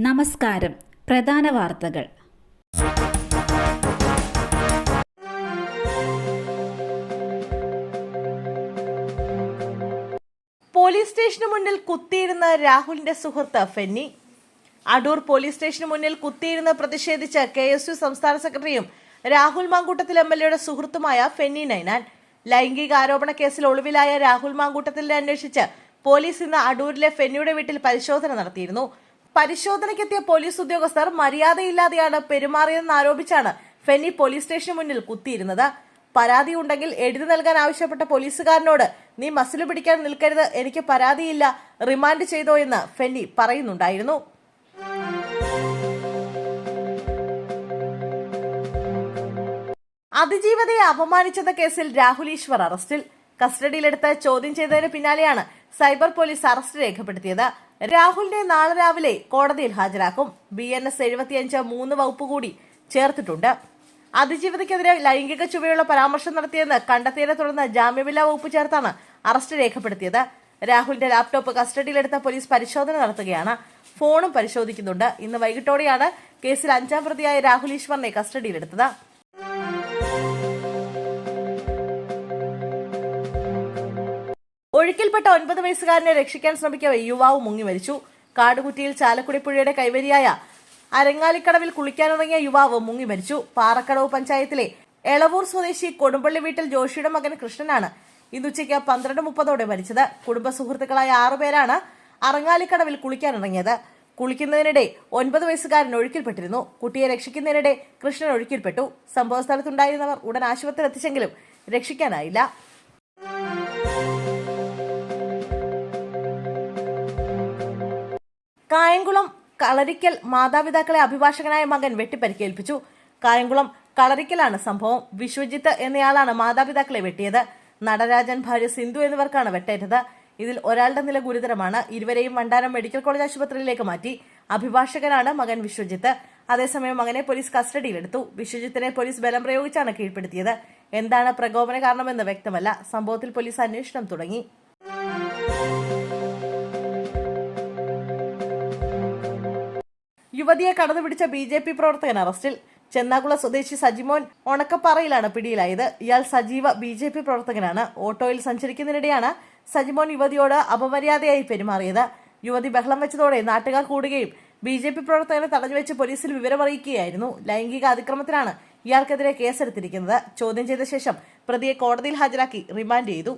നമസ്കാരം. പ്രധാന വാർത്തകൾ. പോലീസ് സ്റ്റേഷന് മുന്നിൽ കുത്തിയിരുന്ന രാഹുലിന്റെ സുഹൃത്ത് ഫെന്നി. അടൂർ പോലീസ് സ്റ്റേഷന് മുന്നിൽ കുത്തിയിരുന്ന് പ്രതിഷേധിച്ച് KSU സംസ്ഥാന സെക്രട്ടറിയും രാഹുൽ മാങ്കൂട്ടത്തിൽ MLA സുഹൃത്തുമായ ഫെന്നി നൈനാൻ. ലൈംഗിക ആരോപണ കേസിൽ ഒളിവിലായ രാഹുൽ മാങ്കൂട്ടത്തിലിനെ അന്വേഷിച്ച് പോലീസ് ഇന്ന് അടൂരിലെ ഫെന്നിയുടെ വീട്ടിൽ പരിശോധന നടത്തിയിരുന്നു. പരിശോധനയ്ക്കെത്തിയ പോലീസ് ഉദ്യോഗസ്ഥർ മര്യാദയില്ലാതെയാണ് പെരുമാറിയതെന്ന് ആരോപിച്ചാണ് ഫെന്നി പോലീസ് സ്റ്റേഷന് മുന്നിൽ കുത്തിയിരുന്നത്. പരാതി ഉണ്ടെങ്കിൽ എഴുതി നൽകാൻ ആവശ്യപ്പെട്ട പോലീസുകാരനോട് നീ മസിൽ പിടിക്കാൻ നിൽക്കരുത്, എനിക്ക് പരാതിയില്ല, റിമാൻഡ് ചെയ്തോ എന്ന് ഫെന്നി പറയുന്നുണ്ടായിരുന്നു. അതിജീവതയെ അപമാനിച്ചെന്ന കേസിൽ രാഹുൽ ഈശ്വർ അറസ്റ്റിൽ. കസ്റ്റഡിയിലെടുത്ത് ചോദ്യം ചെയ്തതിന് പിന്നാലെയാണ് സൈബർ പോലീസ് അറസ്റ്റ് രേഖപ്പെടുത്തിയത്. രാഹുലിനെ നാളെ രാവിലെ കോടതിയിൽ ഹാജരാക്കും. BNS 75 3 വകുപ്പ് കൂടി ചേർത്തിട്ടുണ്ട്. അതിജീവതയ്ക്കെതിരെ ലൈംഗിക ചുവയുള്ള പരാമർശം നടത്തിയെന്ന് കണ്ടെത്തിയതിനെ തുടർന്ന് ജാമ്യമില്ലാ വകുപ്പ് ചേർത്താണ് അറസ്റ്റ് രേഖപ്പെടുത്തിയത്. രാഹുലിന്റെ ലാപ്ടോപ്പ് കസ്റ്റഡിയിലെടുത്ത പോലീസ് പരിശോധന നടത്തുകയാണ്. ഫോണും പരിശോധിക്കുന്നുണ്ട്. ഇന്ന് വൈകിട്ടോടെയാണ് കേസിൽ 5ാം പ്രതിയായ രാഹുൽ ഈശ്വറിനെ കസ്റ്റഡിയിലെടുത്തത്. ഒഴുക്കിൽപ്പെട്ട 9 വയസ്സുകാരനെ രക്ഷിക്കാൻ ശ്രമിക്കവേ യുവാവ് മുങ്ങി മരിച്ചു. കാടുകുറ്റിയിൽ ചാലക്കുടി പുഴയുടെ കൈവരിയായ അരങ്ങാലിക്കടവിൽ കുളിക്കാനിറങ്ങിയ യുവാവ് മുങ്ങി മരിച്ചു. പാറക്കടവ് പഞ്ചായത്തിലെ എളവൂർ സ്വദേശി കൊടുമ്പള്ളി വീട്ടിൽ ജോഷിയുടെ മകൻ കൃഷ്ണനാണ് ഇന്നുച്ചയ്ക്ക് 12:30 മരിച്ചത്. കുടുംബ സുഹൃത്തുക്കളായ 6 പേരാണ് അരങ്ങാലിക്കടവിൽ കുളിക്കാനിറങ്ങിയത്. കുളിക്കുന്നതിനിടെ 9 വയസ്സുകാരൻ ഒഴുക്കിൽപ്പെട്ടിരുന്നു. കുട്ടിയെ രക്ഷിക്കുന്നതിനിടെ കൃഷ്ണൻ ഒഴുക്കിൽപ്പെട്ടു. സംഭവ സ്ഥലത്തുണ്ടായിരുന്നവർ ഉടൻ ആശുപത്രിയിൽ എത്തിച്ചെങ്കിലും രക്ഷിക്കാനായില്ല. കായംകുളം കളരിക്കൽ മാതാപിതാക്കളെ അഭിഭാഷകനായ മകൻ വെട്ടിപ്പരിക്കേൽപ്പിച്ചു. കായംകുളം കളരിക്കലാണ് സംഭവം. വിശ്വജിത്ത് എന്നയാളാണ് മാതാപിതാക്കളെ വെട്ടിയത്. നടരാജൻ, ഭാര്യ സിന്ധു എന്നിവർക്കാണ് വെട്ടേറ്റത്. ഇതിൽ ഒരാളുടെ നില ഗുരുതരമാണ്. ഇരുവരെയും വണ്ടാനം മെഡിക്കൽ കോളേജ് ആശുപത്രിയിലേക്ക് മാറ്റി. അഭിഭാഷകനാണ് മകൻ വിശ്വജിത്ത്. അതേസമയം മകനെ പോലീസ് കസ്റ്റഡിയിലെടുത്തു. വിശ്വജിത്തിനെ പോലീസ് ബലം പ്രയോഗിച്ചാണ് കീഴ്പ്പെടുത്തിയത്. എന്താണ് പ്രകോപന കാരണമെന്ന് വ്യക്തമല്ല. സംഭവത്തിൽ പോലീസ് അന്വേഷണം തുടങ്ങി. യുവതിയെ കടന്നുപിടിച്ച BJP പ്രവർത്തകൻ അറസ്റ്റിൽ. ചെന്നാകുളം സ്വദേശി സജിമോൻ ഒണക്കപ്പാറയിലാണ് പിടിയിലായത്. ഇയാൾ സജീവ BJP പ്രവർത്തകനാണ്. ഓട്ടോയിൽ സഞ്ചരിക്കുന്നതിനിടെയാണ് സജിമോൻ യുവതിയോട് അപമര്യാദയായി പെരുമാറിയത്. യുവതി ബഹളം വെച്ചതോടെ നാട്ടുകാർ കൂടുകയും BJP പ്രവർത്തകനെ തടഞ്ഞുവെച്ച് പോലീസിൽ വിവരമറിയിക്കുകയായിരുന്നു. ലൈംഗിക അതിക്രമത്തിലാണ് ഇയാൾക്കെതിരെ കേസെടുത്തിരിക്കുന്നത്. ചോദ്യം ചെയ്ത ശേഷം പ്രതിയെ കോടതിയിൽ ഹാജരാക്കി റിമാൻഡ് ചെയ്തു.